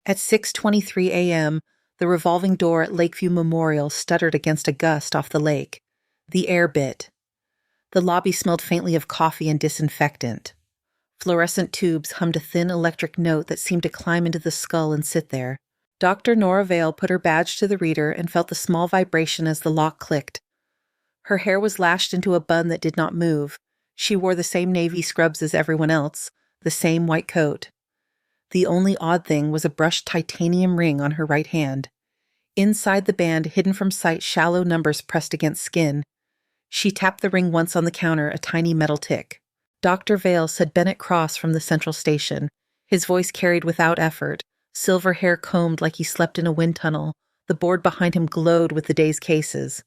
At 6:23 a.m., the revolving door at Lakeview Memorial stuttered against a gust off the lake. The air bit. The lobby smelled faintly of coffee and disinfectant. Fluorescent tubes hummed a thin electric note that seemed to climb into the skull and sit there. Dr. Nora Vale put her badge to the reader and felt the small vibration as the lock clicked. Her hair was lashed into a bun that did not move. She wore the same navy scrubs as everyone else, the same white coat. The only odd thing was a brushed titanium ring on her right hand. Inside the band, hidden from sight, shallow numbers pressed against skin. She tapped the ring once on the counter, a tiny metal tick. Dr. Vale said Bennett Cross from the central station. His voice carried without effort, silver hair combed like he slept in a wind tunnel. The board behind him glowed with the day's cases.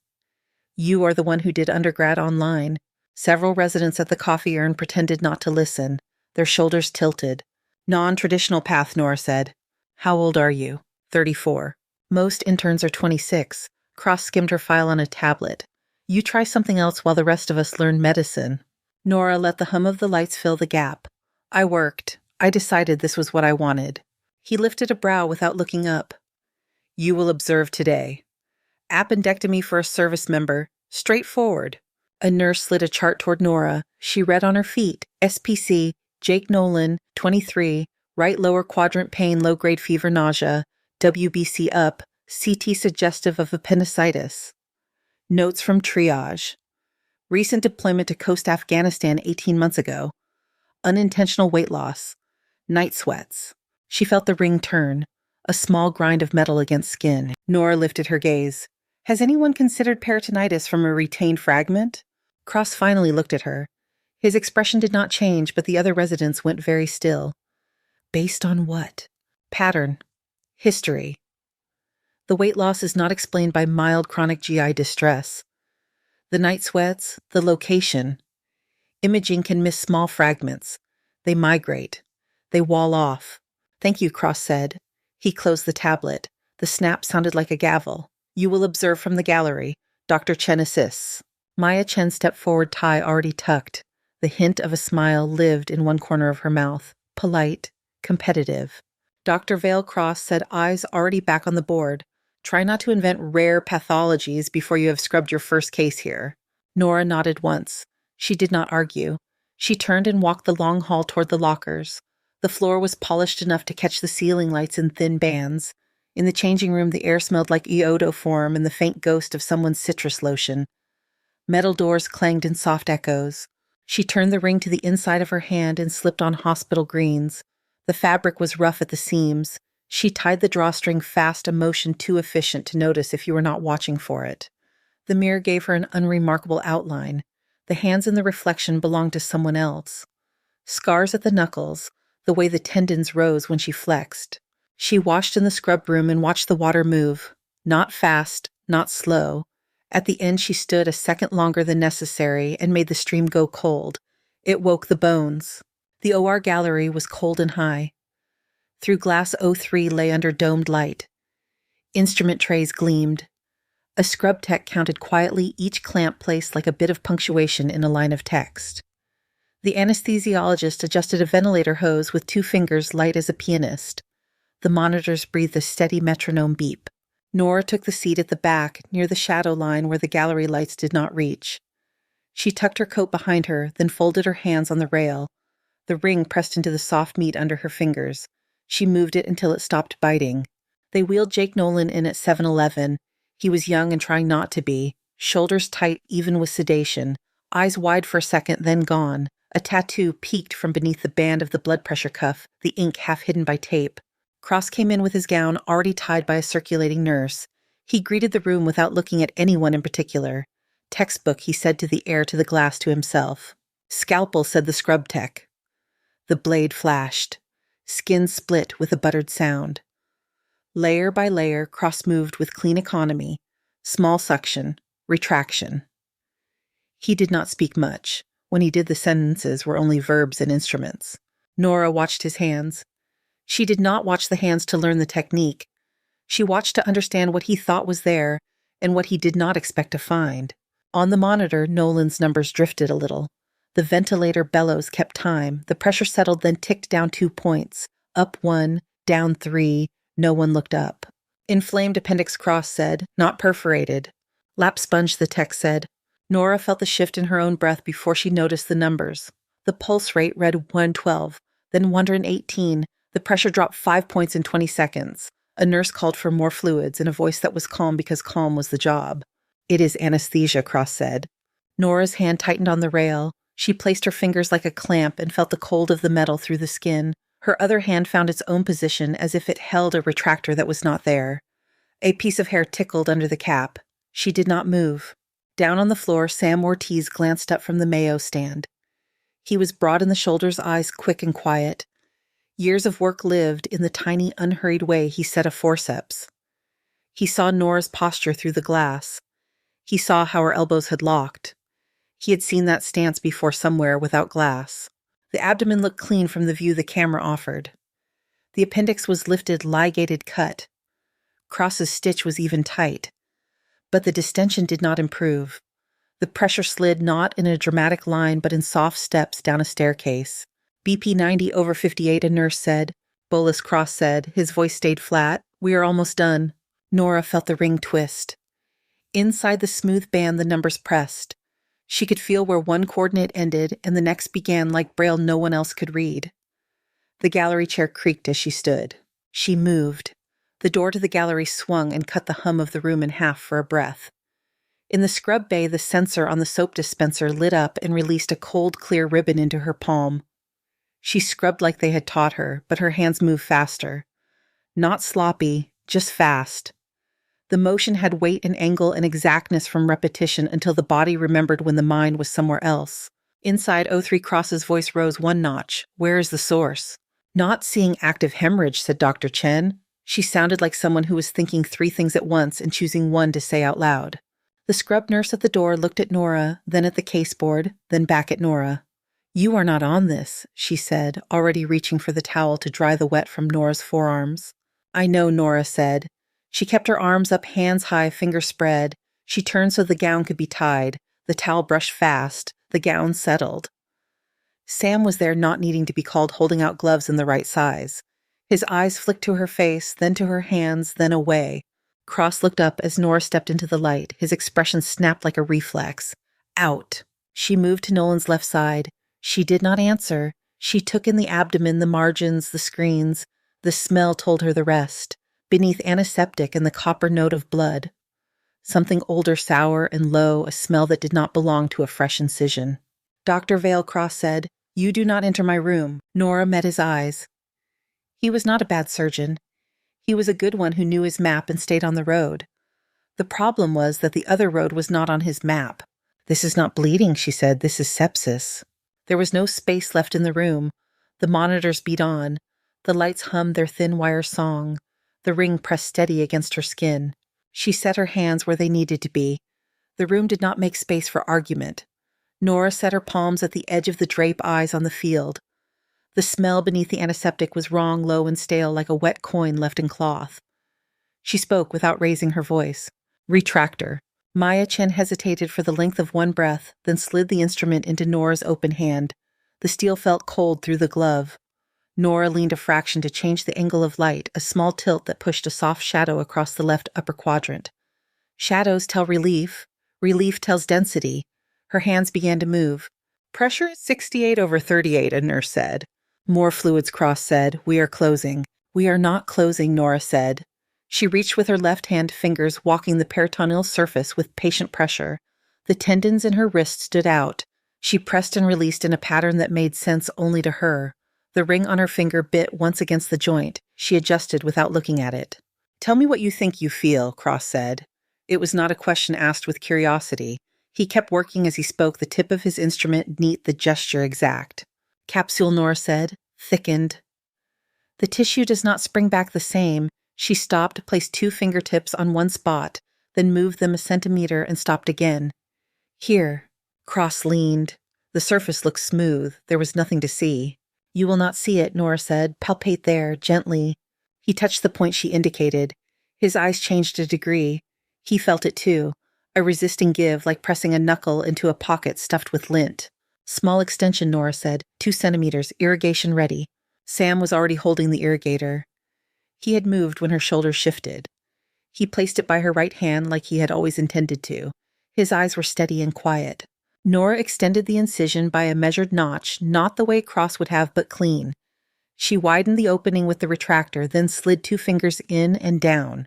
You are the one who did undergrad online. Several residents at the coffee urn pretended not to listen, their shoulders tilted. Non-traditional path, Nora said. How old are you? 34. Most interns are 26. Cross skimmed her file on a tablet. You try something else while the rest of us learn medicine. Nora let the hum of the lights fill the gap. I worked. I decided this was what I wanted. He lifted a brow without looking up. You will observe today. Appendectomy for a service member. Straightforward. A nurse slid a chart toward Nora. She read on her feet. SPC, Jake Nolan, 23, right lower quadrant pain, low-grade fever, nausea, WBC up, CT suggestive of appendicitis. Notes from triage. Recent deployment to Coast Afghanistan 18 months ago. Unintentional weight loss. Night sweats. She felt the ring turn, a small grind of metal against skin. Nora lifted her gaze. Has anyone considered peritonitis from a retained fragment? Cross finally looked at her. His expression did not change, but the other residents went very still. Based on what? Pattern. History. The weight loss is not explained by mild chronic GI distress. The night sweats, the location. Imaging can miss small fragments. They migrate. They wall off. Thank you, Cross said. He closed the tablet. The snap sounded like a gavel. You will observe from the gallery. Dr. Chen assists. Maya Chen stepped forward, tie already tucked. The hint of a smile lived in one corner of her mouth. Polite, competitive. Dr. Vale Cross said, eyes already back on the board. Try not to invent rare pathologies before you have scrubbed your first case here. Nora nodded once. She did not argue. She turned and walked the long hall toward the lockers. The floor was polished enough to catch the ceiling lights in thin bands. In the changing room, the air smelled like iodoform and the faint ghost of someone's citrus lotion. Metal doors clanged in soft echoes. She turned the ring to the inside of her hand and slipped on hospital greens. The fabric was rough at the seams. She tied the drawstring fast, a motion too efficient to notice if you were not watching for it. The mirror gave her an unremarkable outline. The hands in the reflection belonged to someone else. Scars at the knuckles, the way the tendons rose when she flexed. She washed in the scrub room and watched the water move. Not fast, not slow. At the end, she stood a second longer than necessary and made the stream go cold. It woke the bones. The OR gallery was cold and high. Through glass O3 lay under domed light. Instrument trays gleamed. A scrub tech counted quietly, each clamp placed like a bit of punctuation in a line of text. The anesthesiologist adjusted a ventilator hose with 2 fingers light as a pianist. The monitors breathed a steady metronome beep. Nora took the seat at the back, near the shadow line where the gallery lights did not reach. She tucked her coat behind her, then folded her hands on the rail. The ring pressed into the soft meat under her fingers. She moved it until it stopped biting. They wheeled Jake Nolan in at 7-Eleven. He was young and trying not to be, shoulders tight even with sedation, eyes wide for a second, then gone. A tattoo peeked from beneath the band of the blood pressure cuff, the ink half hidden by tape. Cross came in with his gown already tied by a circulating nurse. He greeted the room without looking at anyone in particular. Textbook, he said to the air to the glass to himself. Scalpel, said the scrub tech. The blade flashed. Skin split with a buttered sound. Layer by layer, Cross moved with clean economy. Small suction. Retraction. He did not speak much. When he did, the sentences were only verbs and instruments. Nora watched his hands. She did not watch the hands to learn the technique. She watched to understand what he thought was there and what he did not expect to find. On the monitor, Nolan's numbers drifted a little. The ventilator bellows kept time. The pressure settled, then ticked down 2 points. Up 1, down 3, No one looked up. Inflamed appendix, Cross said, not perforated. Lap sponge, the tech said. Nora felt the shift in her own breath before she noticed the numbers. The pulse rate read 112, then 118. The pressure dropped 5 points in 20 seconds. A nurse called for more fluids in a voice that was calm because calm was the job. It is anesthesia, Cross said. Nora's hand tightened on the rail. She placed her fingers like a clamp and felt the cold of the metal through the skin. Her other hand found its own position as if it held a retractor that was not there. A piece of hair tickled under the cap. She did not move. Down on the floor, Sam Ortiz glanced up from the Mayo stand. He was broad in the shoulders, eyes quick and quiet. Years of work lived in the tiny, unhurried way he set a forceps. He saw Nora's posture through the glass. He saw how her elbows had locked. He had seen that stance before somewhere without glass. The abdomen looked clean from the view the camera offered. The appendix was lifted, ligated, cut. Cross's stitch was even tight. But the distension did not improve. The pressure slid not in a dramatic line but in soft steps down a staircase. BP 90 over 58, a nurse said. Bolus, Cross said. His voice stayed flat. We are almost done. Nora felt the ring twist. Inside the smooth band, the numbers pressed. She could feel where one coordinate ended and the next began like braille no one else could read. The gallery chair creaked as she stood. She moved. The door to the gallery swung and cut the hum of the room in half for a breath. In the scrub bay, the sensor on the soap dispenser lit up and released a cold, clear ribbon into her palm. She scrubbed like they had taught her, but her hands moved faster. Not sloppy, just fast. The motion had weight and angle and exactness from repetition until the body remembered when the mind was somewhere else. Inside, O3 Cross's voice rose one notch. Where is the source? Not seeing active hemorrhage, said Dr. Chen. She sounded like someone who was thinking three things at once and choosing one to say out loud. The scrub nurse at the door looked at Nora, then at the caseboard, then back at Nora. You are not on this, she said, already reaching for the towel to dry the wet from Nora's forearms. I know, Nora said. She kept her arms up, hands high, fingers spread. She turned so the gown could be tied. The towel brushed fast. The gown settled. Sam was there, not needing to be called, holding out gloves in the right size. His eyes flicked to her face, then to her hands, then away. Cross looked up as Nora stepped into the light. His expression snapped like a reflex. Out. She moved to Nolan's left side. She did not answer. She took in the abdomen, the margins, the screens. The smell told her the rest. Beneath antiseptic and the copper note of blood. Something older, sour, and low, a smell that did not belong to a fresh incision. Dr. Vale, Cross said, You do not enter my room. Nora met his eyes. He was not a bad surgeon. He was a good one who knew his map and stayed on the road. The problem was that the other road was not on his map. This is not bleeding, she said. This is sepsis. There was no space left in the room. The monitors beat on. The lights hummed their thin wire song. The ring pressed steady against her skin. She set her hands where they needed to be. The room did not make space for argument. Nora set her palms at the edge of the drape eyes on the field. The smell beneath the antiseptic was wrong, low, and stale like a wet coin left in cloth. She spoke without raising her voice. Retractor. Maya Chen hesitated for the length of one breath, then slid the instrument into Nora's open hand. The steel felt cold through the glove. Nora leaned a fraction to change the angle of light, a small tilt that pushed a soft shadow across the left upper quadrant. Shadows tell relief. Relief tells density. Her hands began to move. Pressure is 68 over 38, a nurse said. More fluids, Cross said. We are closing. We are not closing, Nora said. She reached with her left hand fingers, walking the peritoneal surface with patient pressure. The tendons in her wrist stood out. She pressed and released in a pattern that made sense only to her. The ring on her finger bit once against the joint. She adjusted without looking at it. Tell me what you think you feel, Cross said. It was not a question asked with curiosity. He kept working as he spoke, the tip of his instrument neat, the gesture exact. Capsule, Nora said, thickened. The tissue does not spring back the same. She stopped, placed 2 fingertips on one spot, then moved them a centimeter and stopped again. Here. Cross leaned. The surface looked smooth. There was nothing to see. You will not see it, Nora said. Palpate there, gently. He touched the point she indicated. His eyes changed a degree. He felt it too. A resisting give, like pressing a knuckle into a pocket stuffed with lint. Small extension, Nora said. 2 centimeters, irrigation ready. Sam was already holding the irrigator. He had moved when her shoulders shifted. He placed it by her right hand like he had always intended to. His eyes were steady and quiet. Nora extended the incision by a measured notch, not the way Cross would have, but clean. She widened the opening with the retractor, then slid 2 fingers in and down.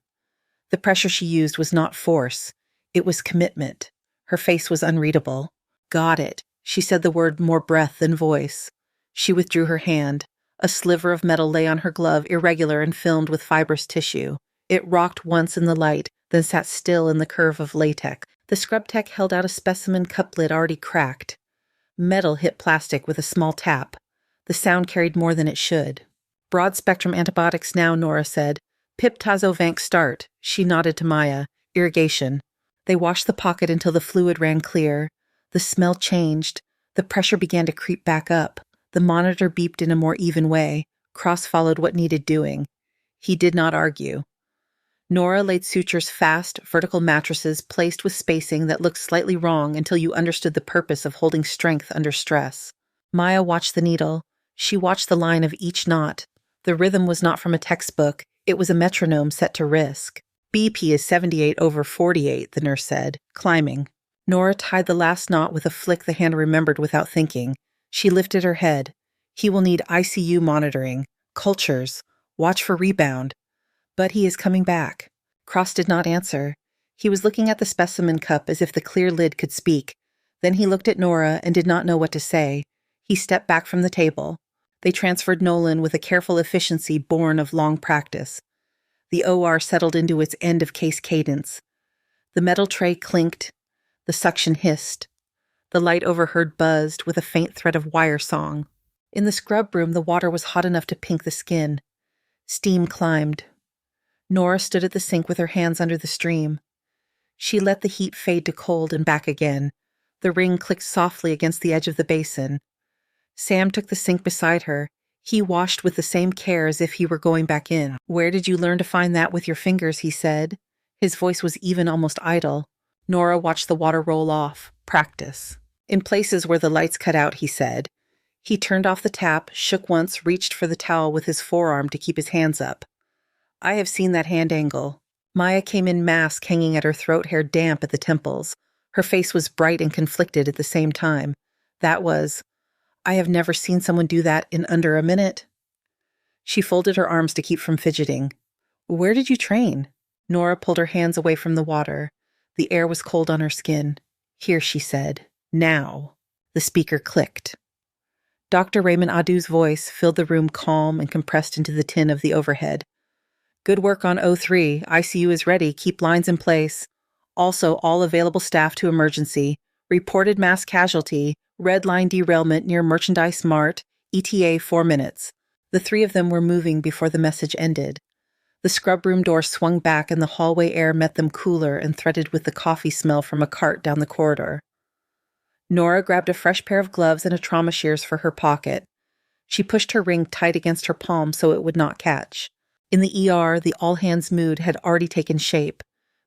The pressure she used was not force. It was commitment. Her face was unreadable. Got it. She said the word more breath than voice. She withdrew her hand. A sliver of metal lay on her glove, irregular and filmed with fibrous tissue. It rocked once in the light, then sat still in the curve of latex. The scrub tech held out a specimen cup lid already cracked. Metal hit plastic with a small tap. The sound carried more than it should. Broad-spectrum antibiotics now, Nora said. Pip-Tazovanc start. She nodded to Maya. Irrigation. They washed the pocket until the fluid ran clear. The smell changed. The pressure began to creep back up. The monitor beeped in a more even way. Cross followed what needed doing. He did not argue. Nora laid sutures fast, vertical mattresses placed with spacing that looked slightly wrong until you understood the purpose of holding strength under stress. Maya watched the needle. She watched the line of each knot. The rhythm was not from a textbook. It was a metronome set to risk. BP is 78/48, the nurse said, climbing. Nora tied the last knot with a flick the hand remembered without thinking. She lifted her head. He will need ICU monitoring, cultures, watch for rebound. But he is coming back. Cross did not answer. He was looking at the specimen cup as if the clear lid could speak. Then he looked at Nora and did not know what to say. He stepped back from the table. They transferred Nolan with a careful efficiency born of long practice. The OR settled into its end-of-case cadence. The metal tray clinked. The suction hissed. The light overhead buzzed with a faint thread of wire song. In the scrub room, the water was hot enough to pink the skin. Steam climbed. Nora stood at the sink with her hands under the stream. She let the heat fade to cold and back again. The ring clicked softly against the edge of the basin. Sam took the sink beside her. He washed with the same care as if he were going back in. "Where did you learn to find that with your fingers?" he said. His voice was even, almost idle. Nora watched the water roll off. Practice. "In places where the lights cut out," he said. He turned off the tap, shook once, reached for the towel with his forearm to keep his hands up. "I have seen that hand angle." Maya came in, mask hanging at her throat, hair damp at the temples. Her face was bright and conflicted at the same time. That was, "I have never seen someone do that in under a minute." She folded her arms to keep from fidgeting. "Where did you train?" Nora pulled her hands away from the water. The air was cold on her skin. "Here," she said. "Now." The speaker clicked. Dr. Raymond Adu's voice filled the room, calm and compressed into the tin of the overhead. "Good work on O3. ICU is ready. Keep lines in place. Also, all available staff to emergency. Reported mass casualty. Red line derailment near Merchandise Mart. ETA 4 minutes. The 3 of them were moving before the message ended. The scrub room door swung back and the hallway air met them cooler and threaded with the coffee smell from a cart down the corridor. Nora grabbed a fresh pair of gloves and a trauma shears for her pocket. She pushed her ring tight against her palm so it would not catch. In the ER, the all-hands mood had already taken shape.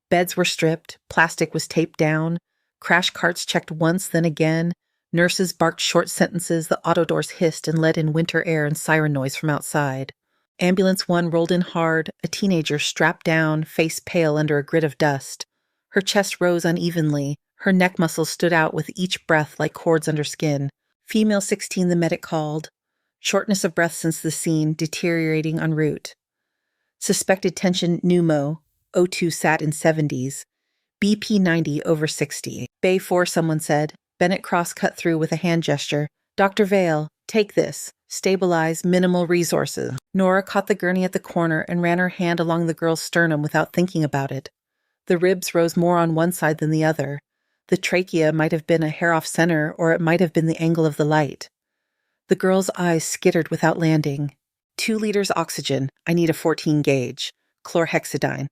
Beds were stripped, plastic was taped down, crash carts checked once, then again, nurses barked short sentences, the auto doors hissed and let in winter air and siren noise from outside. Ambulance 1 rolled in hard, a teenager strapped down, face pale under a grit of dust. Her chest rose unevenly, her neck muscles stood out with each breath like cords under skin. Female 16, the medic called. Shortness of breath since the scene, deteriorating en route. Suspected tension pneumo, O2 sat in 70s. BP 90 over 60. Bay 4, someone said. Bennett Cross cut through with a hand gesture. "Dr. Vale, take this. Stabilize, minimal resources." Nora caught the gurney at the corner and ran her hand along the girl's sternum without thinking about it. The ribs rose more on one side than the other. The trachea might have been a hair off center, or it might have been the angle of the light. The girl's eyes skittered without landing. 2 liters oxygen. I need a 14 gauge. Chlorhexidine.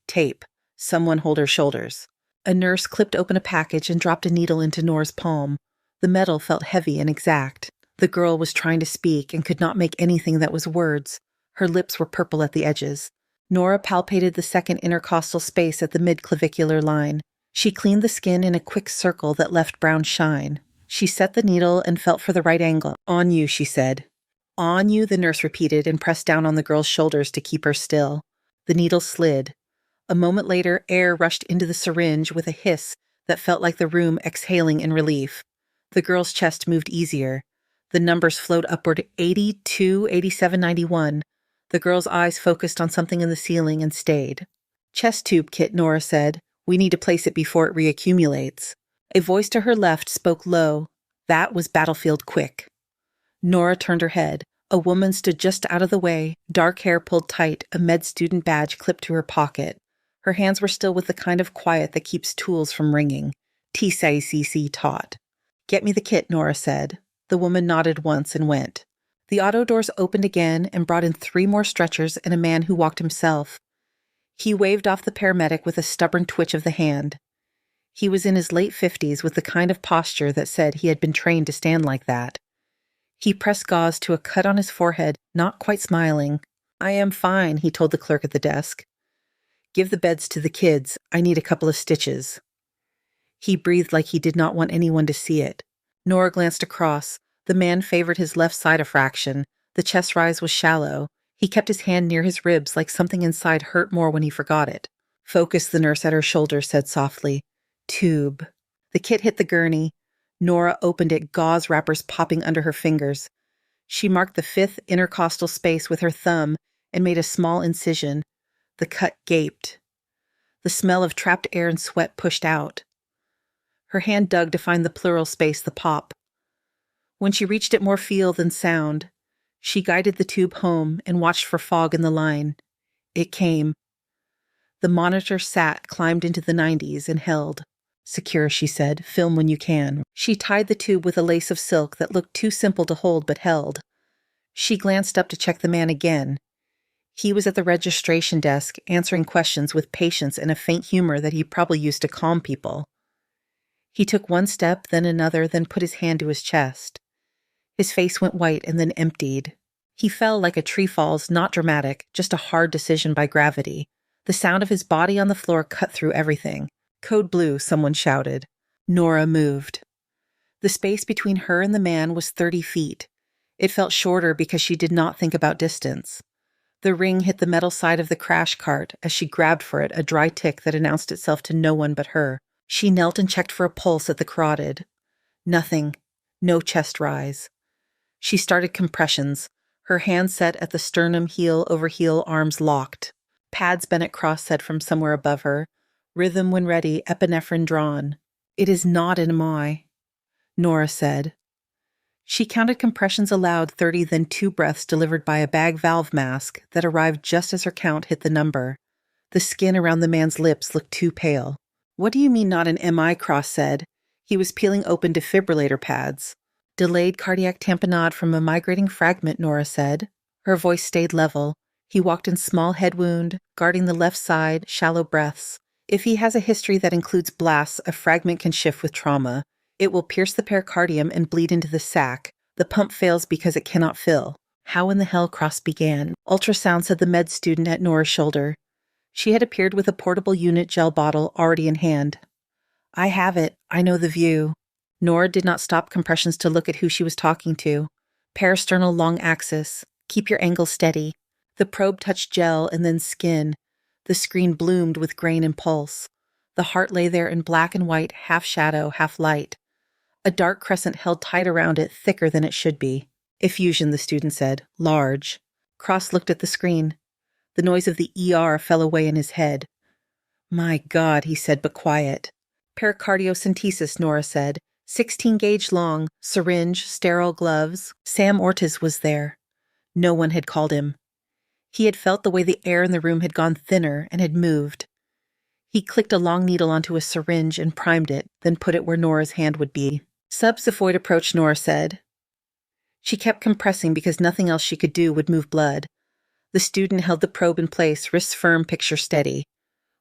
Tape. Someone hold her shoulders. A nurse clipped open a package and dropped a needle into Nora's palm. The metal felt heavy and exact. The girl was trying to speak and could not make anything that was words. Her lips were purple at the edges. Nora palpated the second intercostal space at the mid-clavicular line. She cleaned the skin in a quick circle that left brown shine. She set the needle and felt for the right angle. "On you," she said. On you, the nurse repeated and pressed down on the girl's shoulders to keep her still. The needle slid. A moment later, air rushed into the syringe with a hiss that felt like the room exhaling in relief. The girl's chest moved easier. The numbers flowed upward 82, 87, 91. The girl's eyes focused on something in the ceiling and stayed. Chest tube kit, Nora said. We need to place it before it reaccumulates. A voice to her left spoke low. That was Battlefield Quick. Nora turned her head. A woman stood just out of the way, dark hair pulled tight, a med student badge clipped to her pocket. Her hands were still with the kind of quiet that keeps tools from ringing. TCCC taught. Get me the kit, Nora said. The woman nodded once and went. The auto doors opened again and brought in 3 more stretchers and a man who walked himself. He waved off the paramedic with a stubborn twitch of the hand. He was in his late 50s with the kind of posture that said he had been trained to stand like that. He pressed gauze to a cut on his forehead, not quite smiling. I am fine, he told the clerk at the desk. Give the beds to the kids. I need a couple of stitches. He breathed like he did not want anyone to see it. Nora glanced across. The man favored his left side a fraction. The chest rise was shallow. He kept his hand near his ribs like something inside hurt more when he forgot it. Focus, the nurse at her shoulder said softly. Tube. The kit hit the gurney. Nora opened it, gauze wrappers popping under her fingers. She marked the 5th intercostal space with her thumb and made a small incision. The cut gaped. The smell of trapped air and sweat pushed out. Her hand dug to find the pleural space, the pop. When she reached it more feel than sound, she guided the tube home and watched for fog in the line. It came. The monitor sat, climbed into the 90s, and held. Secure, she said. Film when you can. She tied the tube with a lace of silk that looked too simple to hold but held. She glanced up to check the man again. He was at the registration desk, answering questions with patience and a faint humor that he probably used to calm people. He took one step, then another, then put his hand to his chest. His face went white and then emptied. He fell like a tree falls, not dramatic, just a hard decision by gravity. The sound of his body on the floor cut through everything. Code blue, someone shouted. Nora moved. The space between her and the man was 30 feet. It felt shorter because she did not think about distance. The ring hit the metal side of the crash cart as she grabbed for it, a dry tick that announced itself to no one but her. She knelt and checked for a pulse at the carotid. Nothing. No chest rise. She started compressions, her hand set at the sternum, heel over heel, arms locked. Pads Bennett Cross said from somewhere above her. Rhythm when ready, epinephrine drawn. It is not an MI, Nora said. She counted compressions aloud, 30, then 2 breaths delivered by a bag valve mask that arrived just as her count hit the number. The skin around the man's lips looked too pale. What do you mean not an MI, Cross said. He was peeling open defibrillator pads. Delayed cardiac tamponade from a migrating fragment, Nora said. Her voice stayed level. He walked in small head wound, guarding the left side, shallow breaths. If he has a history that includes blasts, a fragment can shift with trauma. It will pierce the pericardium and bleed into the sac. The pump fails because it cannot fill. How in the hell, Cross began. Ultrasound, said the med student at Nora's shoulder. She had appeared with a portable unit gel bottle already in hand. I have it. I know the view. Nora did not stop compressions to look at who she was talking to. Parasternal long axis. Keep your angle steady. The probe touched gel and then skin. The screen bloomed with grain and pulse. The heart lay there in black and white, half shadow, half light. A dark crescent held tight around it, thicker than it should be. Effusion, the student said. Large. Cross looked at the screen. The noise of the ER fell away in his head. My God, he said, but quiet. Pericardiocentesis, Nora said. 16 gauge long, syringe, sterile gloves. Sam Ortiz was there. No one had called him. He had felt the way the air in the room had gone thinner and had moved. He clicked a long needle onto a syringe and primed it, then put it where Nora's hand would be. Subxiphoid approach, Nora said. She kept compressing because nothing else she could do would move blood. The student held the probe in place, wrists firm, picture steady.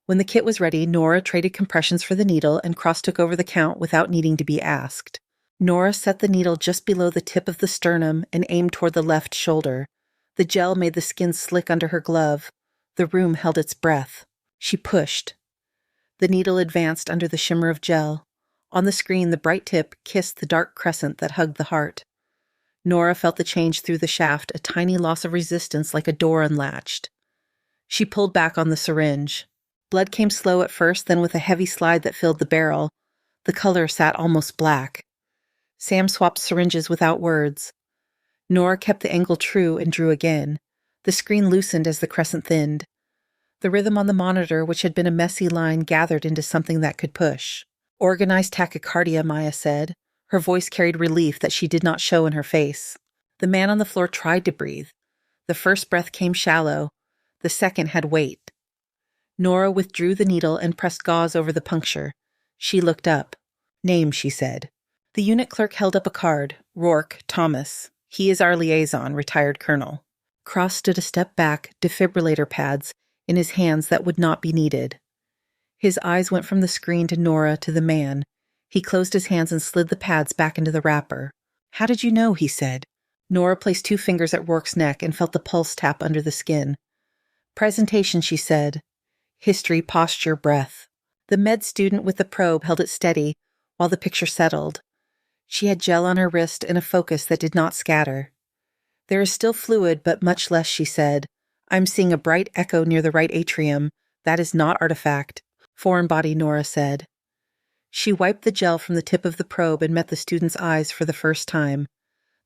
When the kit was ready, Nora traded compressions for the needle and Cross took over the count without needing to be asked. Nora set the needle just below the tip of the sternum and aimed toward the left shoulder. The gel made the skin slick under her glove. The room held its breath. She pushed. The needle advanced under the shimmer of gel. On the screen, the bright tip kissed the dark crescent that hugged the heart. Nora felt the change through the shaft, a tiny loss of resistance like a door unlatched. She pulled back on the syringe. Blood came slow at first, then with a heavy slide that filled the barrel. The color sat almost black. Sam swapped syringes without words. Nora kept the angle true and drew again. The screen loosened as the crescent thinned. The rhythm on the monitor, which had been a messy line, gathered into something that could push. Organized tachycardia, Maya said. Her voice carried relief that she did not show in her face. The man on the floor tried to breathe. The first breath came shallow. The second had weight. Nora withdrew the needle and pressed gauze over the puncture. She looked up. Name, she said. The unit clerk held up a card. Rourke, Thomas. He is our liaison, retired colonel. Cross stood a step back, defibrillator pads in his hands that would not be needed. His eyes went from the screen to Nora to the man. He closed his hands and slid the pads back into the wrapper. How did you know? He said. Nora placed 2 fingers at Rourke's neck and felt the pulse tap under the skin. Presentation, she said. History, posture, breath. The med student with the probe held it steady while the picture settled. She had gel on her wrist and a focus that did not scatter. There is still fluid, but much less, she said. I'm seeing a bright echo near the right atrium. That is not artifact. Foreign body, Nora said. She wiped the gel from the tip of the probe and met the student's eyes for the first time.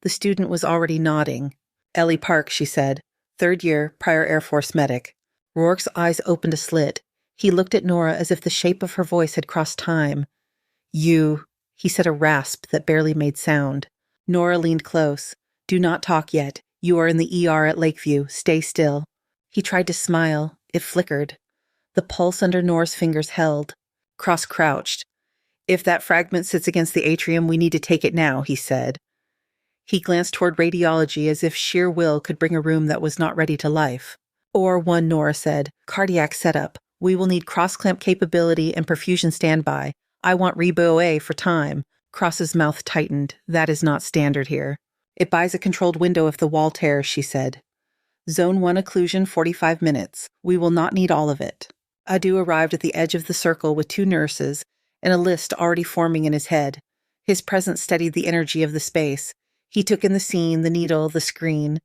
The student was already nodding. Ellie Park, she said. 3rd year, prior Air Force medic. Rourke's eyes opened a slit. He looked at Nora as if the shape of her voice had crossed time. You, he said, a rasp that barely made sound. Nora leaned close. Do not talk yet. You are in the ER at Lakeview. Stay still. He tried to smile. It flickered. The pulse under Nora's fingers held. Cross crouched. If that fragment sits against the atrium, we need to take it now, he said. He glanced toward radiology as if sheer will could bring a room that was not ready to life. Or one, Nora said. Cardiac setup. We will need cross-clamp capability and perfusion standby. I want Rebo A for time. Cross's mouth tightened. That is not standard here. It buys a controlled window if the wall tears, she said. Zone 1 occlusion 45 minutes. We will not need all of it. Adu arrived at the edge of the circle with 2 nurses and a list already forming in his head. His presence steadied the energy of the space. He took in the scene, the needle, the screen.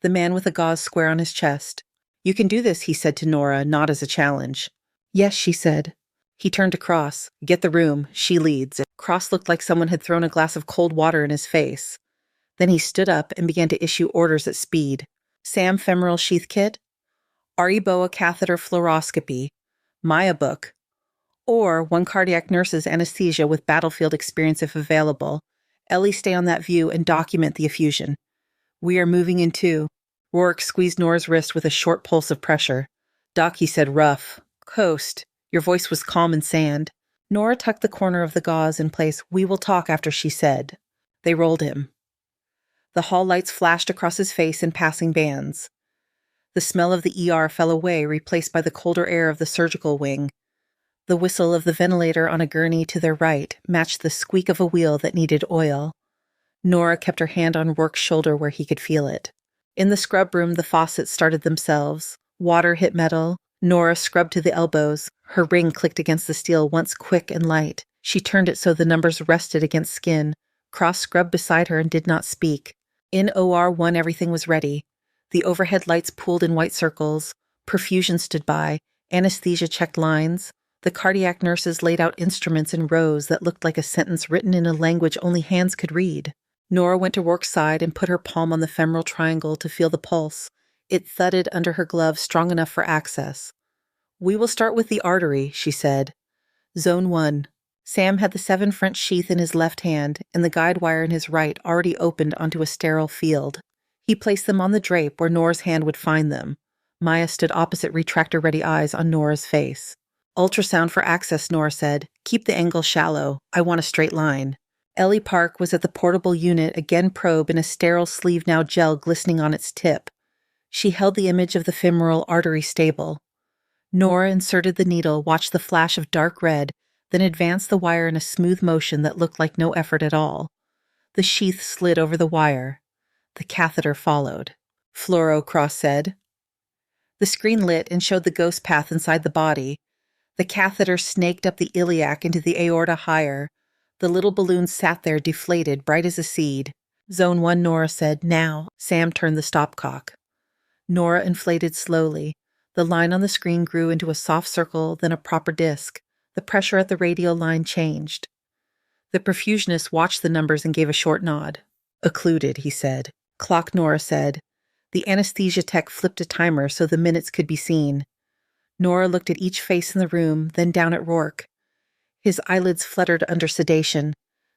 The man with a gauze square on his chest. You can do this, he said to Nora, not as a challenge. Yes, she said. He turned to Cross. Get the room. She leads. Cross looked like someone had thrown a glass of cold water in his face. Then he stood up and began to issue orders at speed. Sam femoral sheath kit. Ariboa catheter fluoroscopy. Maya book. Or 1 cardiac nurse's anesthesia with battlefield experience if available. Ellie, stay on that view and document the effusion. We are moving in 2. Rourke squeezed Nora's wrist with a short pulse of pressure. Doc, he said, rough. Coast. Your voice was calm and sand. Nora tucked the corner of the gauze in place. We will talk after, she said. They rolled him. The hall lights flashed across his face in passing bands. The smell of the ER fell away, replaced by the colder air of the surgical wing. The whistle of the ventilator on a gurney to their right matched the squeak of a wheel that needed oil. Nora kept her hand on Rourke's shoulder where he could feel it. In the scrub room, the faucets started themselves. Water hit metal. Nora scrubbed to the elbows. Her ring clicked against the steel, once quick and light. She turned it so the numbers rested against skin. Cross scrubbed beside her and did not speak. In OR 1, everything was ready. The overhead lights pooled in white circles. Perfusion stood by. Anesthesia checked lines. The cardiac nurses laid out instruments in rows that looked like a sentence written in a language only hands could read. Nora went to Rourke's side and put her palm on the femoral triangle to feel the pulse. It thudded under her glove, strong enough for access. We will start with the artery, she said. Zone 1. Sam had the 7 French sheath in his left hand and the guide wire in his right already opened onto a sterile field. He placed them on the drape where Nora's hand would find them. Maya stood opposite retractor-ready eyes on Nora's face. Ultrasound for access, Nora said. Keep the angle shallow. I want a straight line. Ellie Park was at the portable unit, again probe in a sterile sleeve now gel glistening on its tip. She held the image of the femoral artery stable. Nora inserted the needle, watched the flash of dark red, then advanced the wire in a smooth motion that looked like no effort at all. The sheath slid over the wire. The catheter followed. Fluoro, Cross said. The screen lit and showed the ghost path inside the body. The catheter snaked up the iliac into the aorta higher. The little balloon sat there deflated, bright as a seed. Zone 1, Nora said. Now. Sam turned the stopcock. Nora inflated slowly. The line on the screen grew into a soft circle, then a proper disc. The pressure at the radial line changed. The perfusionist watched the numbers and gave a short nod. Occluded, he said. Clock, Nora said. The anesthesia tech flipped a timer so the minutes could be seen. Nora looked at each face in the room, then down at Rourke. His eyelids fluttered under sedation.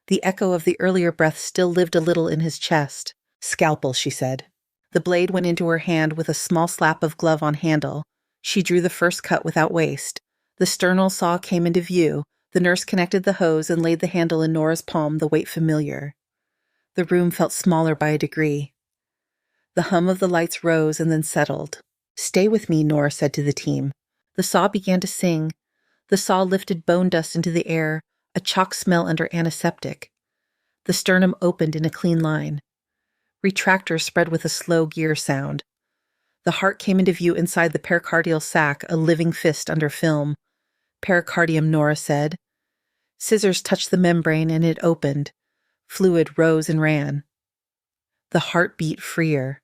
The echo of the earlier breath still lived a little in his chest. Scalpel, she said. The blade went into her hand with a small slap of glove on handle. She drew the first cut without waste. The sternal saw came into view. The nurse connected the hose and laid the handle in Nora's palm, the weight familiar. The room felt smaller by a degree. The hum of the lights rose and then settled. Stay with me, Nora said to the team. The saw began to sing. The saw lifted bone dust into the air, a chalk smell under antiseptic. The sternum opened in a clean line. Retractors spread with a slow gear sound. The heart came into view inside the pericardial sac, a living fist under film. Pericardium, Nora said. Scissors touched the membrane and it opened. Fluid rose and ran. The heart beat freer.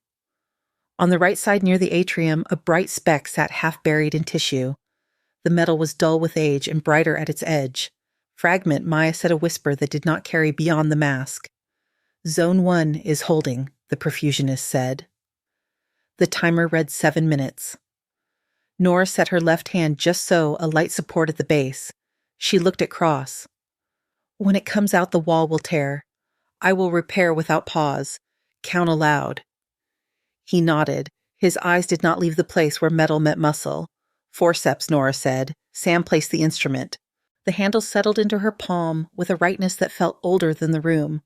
On the right side near the atrium, a bright speck sat half buried in tissue. The metal was dull with age and brighter at its edge. Fragment, Maya said a whisper that did not carry beyond the mask. Zone 1 is holding, the perfusionist said. The timer read 7 minutes. Nora set her left hand just so, a light support at the base. She looked at Cross. When it comes out, the wall will tear. I will repair without pause. Count aloud. He nodded. His eyes did not leave the place where metal met muscle. Forceps, Nora said. Sam placed the instrument. The handle settled into her palm with a rightness that felt older than the room.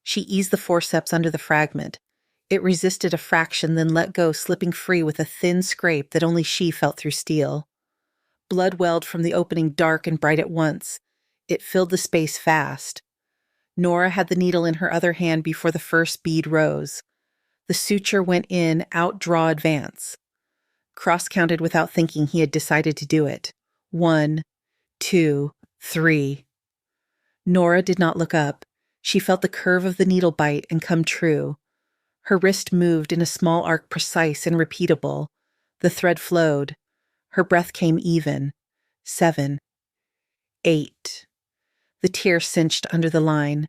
She eased the forceps under the fragment. It resisted a fraction, then let go, slipping free with a thin scrape that only she felt through steel. Blood welled from the opening dark and bright at once. It filled the space fast. Nora had the needle in her other hand before the first bead rose. The suture went in, out, draw, advance. Cross counted without thinking he had decided to do it. 1, 2, 3. Nora did not look up. She felt the curve of the needle bite and come true. Her wrist moved in a small arc, precise and repeatable. The thread flowed. Her breath came even. 7, 8. The tear cinched under the line.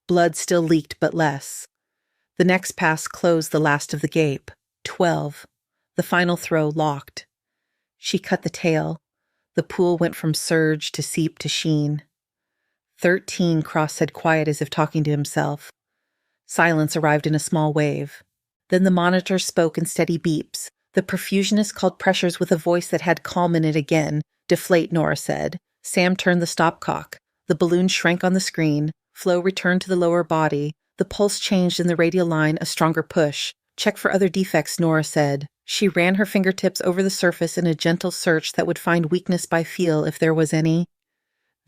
Blood still leaked, but less. The next pass closed the last of the gape. 12. The final throw locked. She cut the tail. The pool went from surge to seep to sheen. 13, Cross said, quiet as if talking to himself. Silence arrived in a small wave. Then the monitor spoke in steady beeps. The perfusionist called pressures with a voice that had calm in it again. Deflate, Nora said. Sam turned the stopcock. The balloon shrank on the screen. Flow returned to the lower body. The pulse changed in the radial line, a stronger push. Check for other defects, Nora said. She ran her fingertips over the surface in a gentle search that would find weakness by feel if there was any.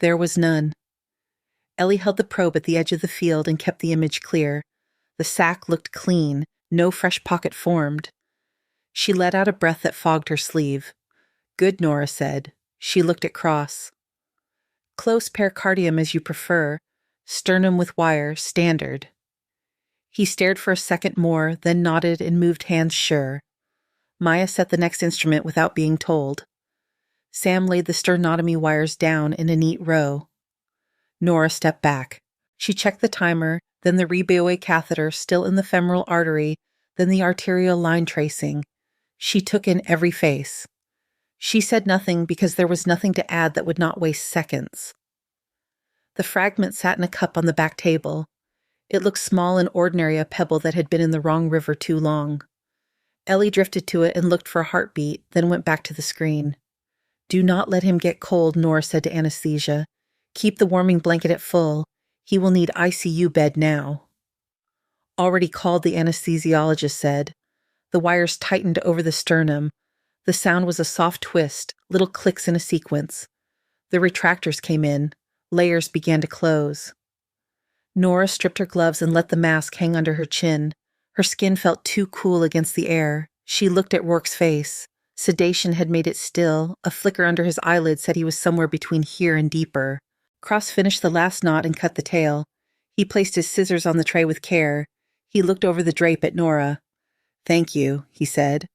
There was none. Ellie held the probe at the edge of the field and kept the image clear. The sac looked clean. No fresh pocket formed. She let out a breath that fogged her sleeve. Good, Nora said. She looked at Cross. Close pericardium as you prefer. Sternum with wire, standard. He stared for a second more, then nodded and moved hands sure. Maya set the next instrument without being told. Sam laid the sternotomy wires down in a neat row. Nora stepped back. She checked the timer, then the Rebaouet catheter still in the femoral artery, then the arterial line tracing. She took in every face. She said nothing because there was nothing to add that would not waste seconds. The fragment sat in a cup on the back table. It looked small and ordinary, a pebble that had been in the wrong river too long. Ellie drifted to it and looked for a heartbeat, then went back to the screen. Do not let him get cold, Nora said to anesthesia. Keep the warming blanket at full. He will need ICU bed now. Already called, the anesthesiologist said. The wires tightened over the sternum. The sound was a soft twist, little clicks in a sequence. The retractors came in. Layers began to close. Nora stripped her gloves and let the mask hang under her chin. Her skin felt too cool against the air. She looked at Rourke's face. Sedation had made it still. A flicker under his eyelid said he was somewhere between here and deeper. Cross finished the last knot and cut the tail. He placed his scissors on the tray with care. He looked over the drape at Nora. "Thank you," he said.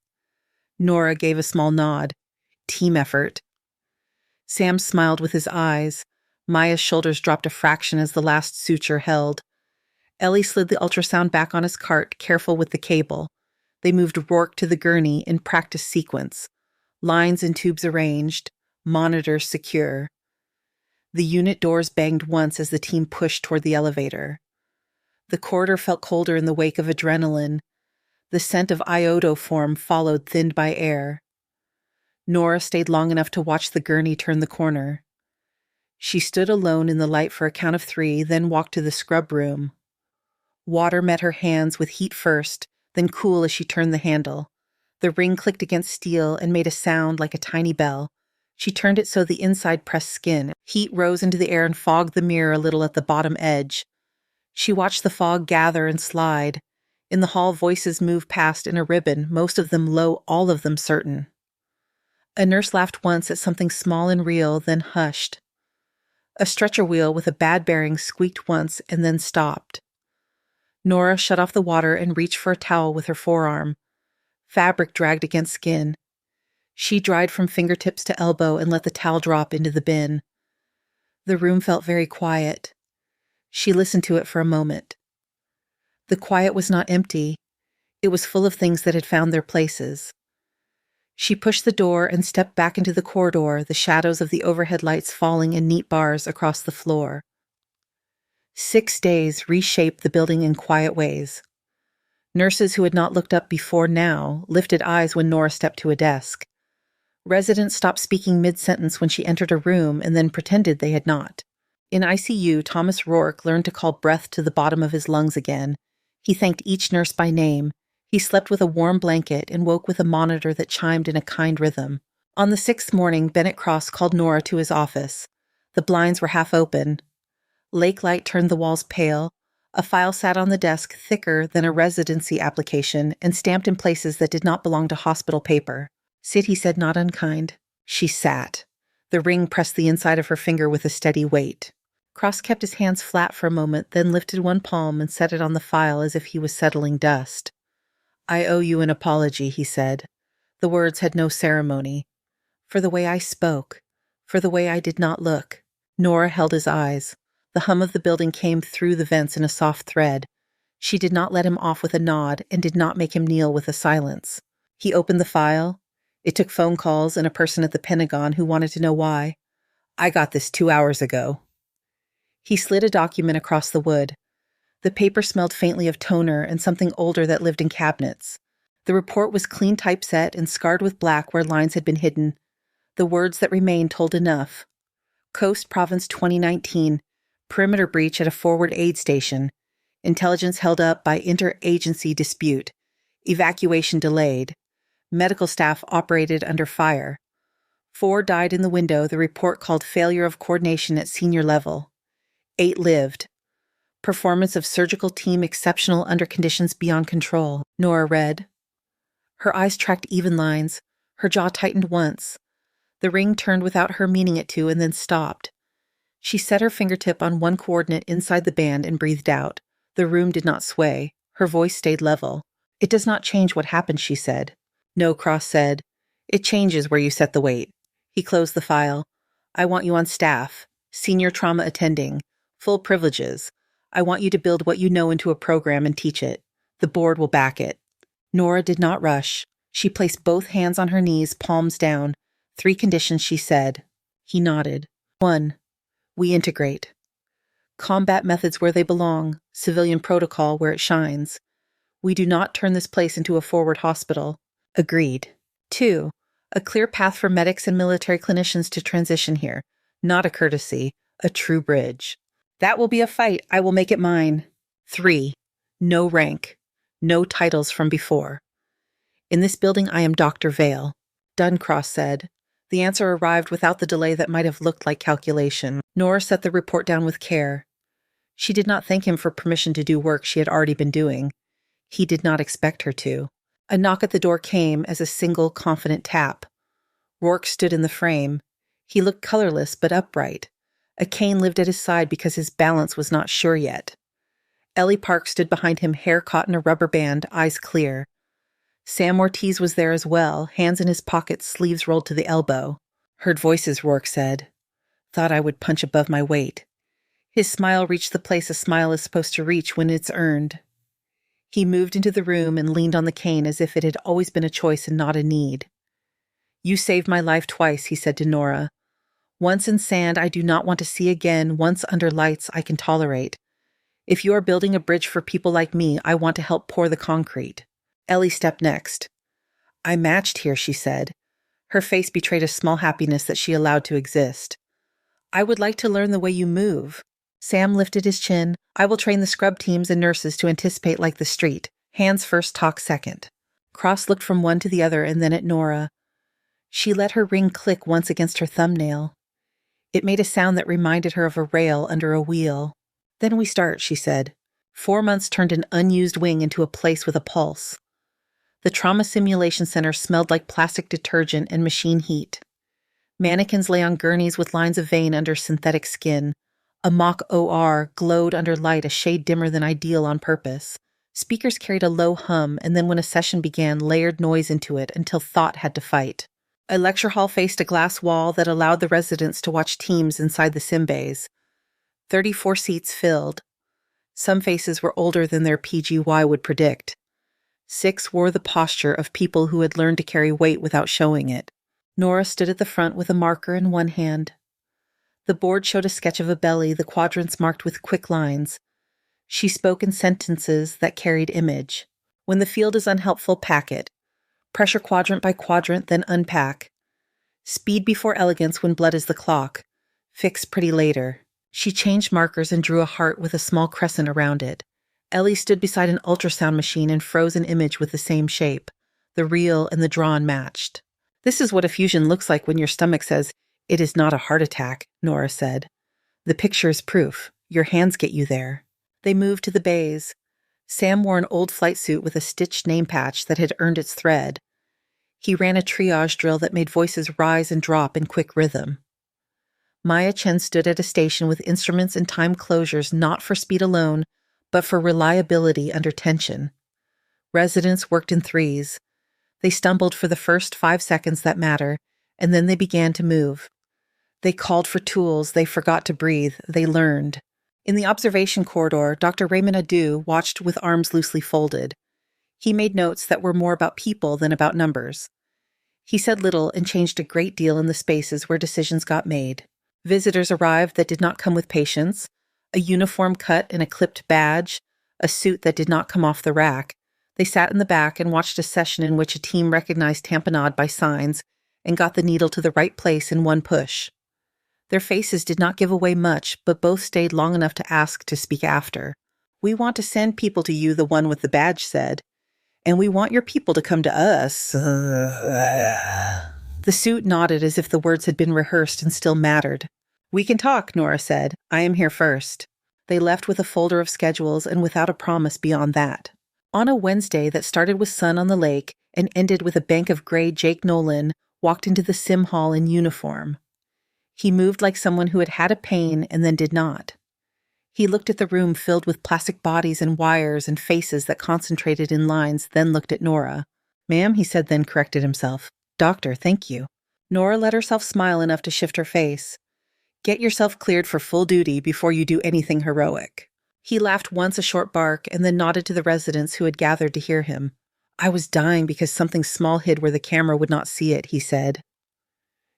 Nora gave a small nod. Team effort. Sam smiled with his eyes. Maya's shoulders dropped a fraction as the last suture held. Ellie slid the ultrasound back on his cart, careful with the cable. They moved Rourke to the gurney in practice sequence. Lines and tubes arranged, monitors secure. The unit doors banged once as the team pushed toward the elevator. The corridor felt colder in the wake of adrenaline. The scent of iodoform followed, thinned by air. Nora stayed long enough to watch the gurney turn the corner. She stood alone in the light for a count of 3, then walked to the scrub room. Water met her hands with heat first, then cool as she turned the handle. The ring clicked against steel and made a sound like a tiny bell. She turned it so the inside pressed skin. Heat rose into the air and fogged the mirror a little at the bottom edge. She watched the fog gather and slide. In the hall, voices moved past in a ribbon, most of them low, all of them certain. A nurse laughed once at something small and real, then hushed. A stretcher wheel with a bad bearing squeaked once and then stopped. Nora shut off the water and reached for a towel with her forearm. Fabric dragged against skin. She dried from fingertips to elbow and let the towel drop into the bin. The room felt very quiet. She listened to it for a moment. The quiet was not empty. It was full of things that had found their places. She pushed the door and stepped back into the corridor, the shadows of the overhead lights falling in neat bars across the floor. 6 days reshaped the building in quiet ways. Nurses who had not looked up before now lifted eyes when Nora stepped to a desk. Residents stopped speaking mid-sentence when she entered a room and then pretended they had not. In ICU, Thomas Rourke learned to call breath to the bottom of his lungs again. He thanked each nurse by name. He slept with a warm blanket and woke with a monitor that chimed in a kind rhythm. On the 6th morning, Bennett Cross called Nora to his office. The blinds were half open. Lake light turned the walls pale. A file sat on the desk thicker than a residency application and stamped in places that did not belong to hospital paper. "Sit," he said, not unkind. She sat. The ring pressed the inside of her finger with a steady weight. Cross kept his hands flat for a moment, then lifted one palm and set it on the file as if he was settling dust. "I owe you an apology," he said. The words had no ceremony. "For the way I spoke. For the way I did not look." Nora held his eyes. The hum of the building came through the vents in a soft thread. She did not let him off with a nod and did not make him kneel with a silence. He opened the file. It took phone calls and a person at the Pentagon who wanted to know why. "I got this 2 hours ago." He slid a document across the wood. The paper smelled faintly of toner and something older that lived in cabinets. The report was clean typeset and scarred with black where lines had been hidden. The words that remained told enough. Coast Province 2019, perimeter breach at a forward aid station. Intelligence held up by interagency dispute. Evacuation delayed. Medical staff operated under fire. 4 died in the window, the report called failure of coordination at senior level. 8 lived. Performance of surgical team exceptional under conditions beyond control, Nora read. Her eyes tracked even lines. Her jaw tightened once. The ring turned without her meaning it to and then stopped. She set her fingertip on one coordinate inside the band and breathed out. The room did not sway. Her voice stayed level. "It does not change what happened," she said. "No," Cross said. "It changes where you set the weight." He closed the file. "I want you on staff. Senior trauma attending. Full privileges. I want you to build what you know into a program and teach it. The board will back it." Nora did not rush. She placed both hands on her knees, palms down. 3 conditions, she said. He nodded. 1. We integrate. Combat methods where they belong. Civilian protocol where it shines. We do not turn this place into a forward hospital. Agreed. 2. A clear path for medics and military clinicians to transition here. Not a courtesy, a true bridge. That will be a fight. I will make it mine. 3. No rank. No titles from before. In this building, I am Dr. Vale. Done, Cross said. The answer arrived without the delay that might have looked like calculation. Nora set the report down with care. She did not thank him for permission to do work she had already been doing. He did not expect her to. A knock at the door came as a single, confident tap. Rourke stood in the frame. He looked colorless but upright. A cane lived at his side because his balance was not sure yet. Ellie Park stood behind him, hair caught in a rubber band, eyes clear. Sam Ortiz was there as well, hands in his pockets, sleeves rolled to the elbow. "Heard voices," Rourke said. "Thought I would punch above my weight." His smile reached the place a smile is supposed to reach when it's earned. He moved into the room and leaned on the cane as if it had always been a choice and not a need. "You saved my life twice," he said to Nora. "Once in sand I do not want to see again, once under lights I can tolerate. If you are building a bridge for people like me, I want to help pour the concrete." Ellie stepped next. "I matched here," she said. Her face betrayed a small happiness that she allowed to exist. "I would like to learn the way you move." Sam lifted his chin. "I will train the scrub teams and nurses to anticipate like the street. Hands first, talk second." Cross looked from one to the other and then at Nora. She let her ring click once against her thumbnail. It made a sound that reminded her of a rail under a wheel. "Then we start," she said. 4 months turned an unused wing into a place with a pulse. The Trauma Simulation Center smelled like plastic detergent and machine heat. Mannequins lay on gurneys with lines of vein under synthetic skin. A mock OR glowed under light a shade dimmer than ideal on purpose. Speakers carried a low hum, and then when a session began, layered noise into it until thought had to fight. A lecture hall faced a glass wall that allowed the residents to watch teams inside the sim bays. 34 seats filled. Some faces were older than their PGY would predict. 6 wore the posture of people who had learned to carry weight without showing it. Nora stood at the front with a marker in one hand. The board showed a sketch of a belly, the quadrants marked with quick lines. She spoke in sentences that carried image. "When the field is unhelpful, pack it. Pressure quadrant by quadrant, then unpack. Speed before elegance when blood is the clock. Fix pretty later." She changed markers and drew a heart with a small crescent around it. Ellie stood beside an ultrasound machine and froze an image with the same shape. The real and the drawn matched. "This is what a fusion looks like when your stomach says, 'It is not a heart attack,'" Nora said. "The picture is proof. Your hands get you there." They moved to the bays. Sam wore an old flight suit with a stitched name patch that had earned its thread. He ran a triage drill that made voices rise and drop in quick rhythm. Maya Chen stood at a station with instruments and time closures not for speed alone, but for reliability under tension. Residents worked in threes. They stumbled for the first 5 seconds that matter, and then they began to move. They called for tools, they forgot to breathe, they learned. In the observation corridor, Dr. Raymond Adu watched with arms loosely folded. He made notes that were more about people than about numbers. He said little and changed a great deal in the spaces where decisions got made. Visitors arrived that did not come with patients, a uniform cut and a clipped badge, a suit that did not come off the rack. They sat in the back and watched a session in which a team recognized tamponade by signs and got the needle to the right place in one push. Their faces did not give away much, but both stayed long enough to ask to speak after. "We want to send people to you," the one with the badge said. "And we want your people to come to us." The suit nodded as if the words had been rehearsed and still mattered. "We can talk," Nora said. "I am here first." They left with a folder of schedules and without a promise beyond that. On a Wednesday that started with sun on the lake and ended with a bank of gray, Jake Nolan walked into the sim hall in uniform. He moved like someone who had had a pain and then did not. He looked at the room filled with plastic bodies and wires and faces that concentrated in lines, then looked at Nora. "Ma'am," he said, then corrected himself. "Doctor, thank you." Nora let herself smile enough to shift her face. "Get yourself cleared for full duty before you do anything heroic." He laughed once, a short bark, and then nodded to the residents who had gathered to hear him. "I was dying because something small hid where the camera would not see it," he said.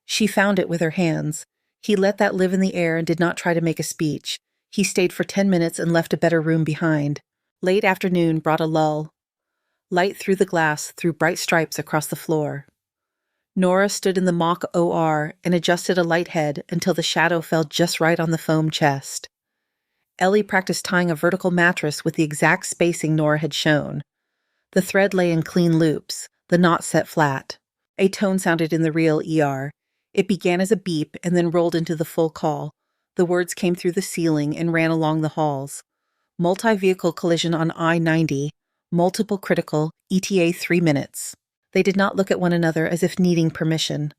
She found it with her hands. He let that live in the air and did not try to make a speech. He stayed for 10 minutes and left a better room behind. Late afternoon brought a lull. Light through the glass threw bright stripes across the floor. Nora stood in the mock OR and adjusted a light head until the shadow fell just right on the foam chest. Ellie practiced tying a vertical mattress with the exact spacing Nora had shown. The thread lay in clean loops, the knot set flat. A tone sounded in the real ER. It began as a beep and then rolled into the full call. The words came through the ceiling and ran along the halls. Multi-vehicle collision on I-90, multiple critical, ETA 3 minutes. They did not look at one another as if needing permission.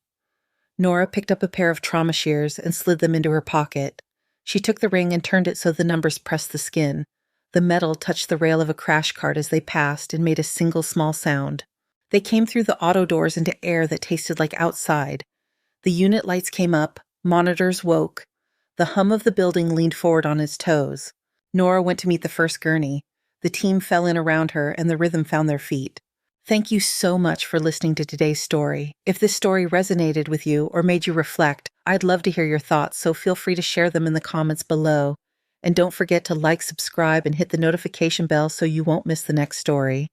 Nora picked up a pair of trauma shears and slid them into her pocket. She took the ring and turned it so the numbers pressed the skin. The metal touched the rail of a crash cart as they passed and made a single small sound. They came through the auto doors into air that tasted like outside. The unit lights came up, monitors woke. The hum of the building leaned forward on its toes. Nora went to meet the first gurney. The team fell in around her, and the rhythm found their feet. Thank you so much for listening to today's story. If this story resonated with you or made you reflect, I'd love to hear your thoughts, so feel free to share them in the comments below. And don't forget to like, subscribe, and hit the notification bell so you won't miss the next story.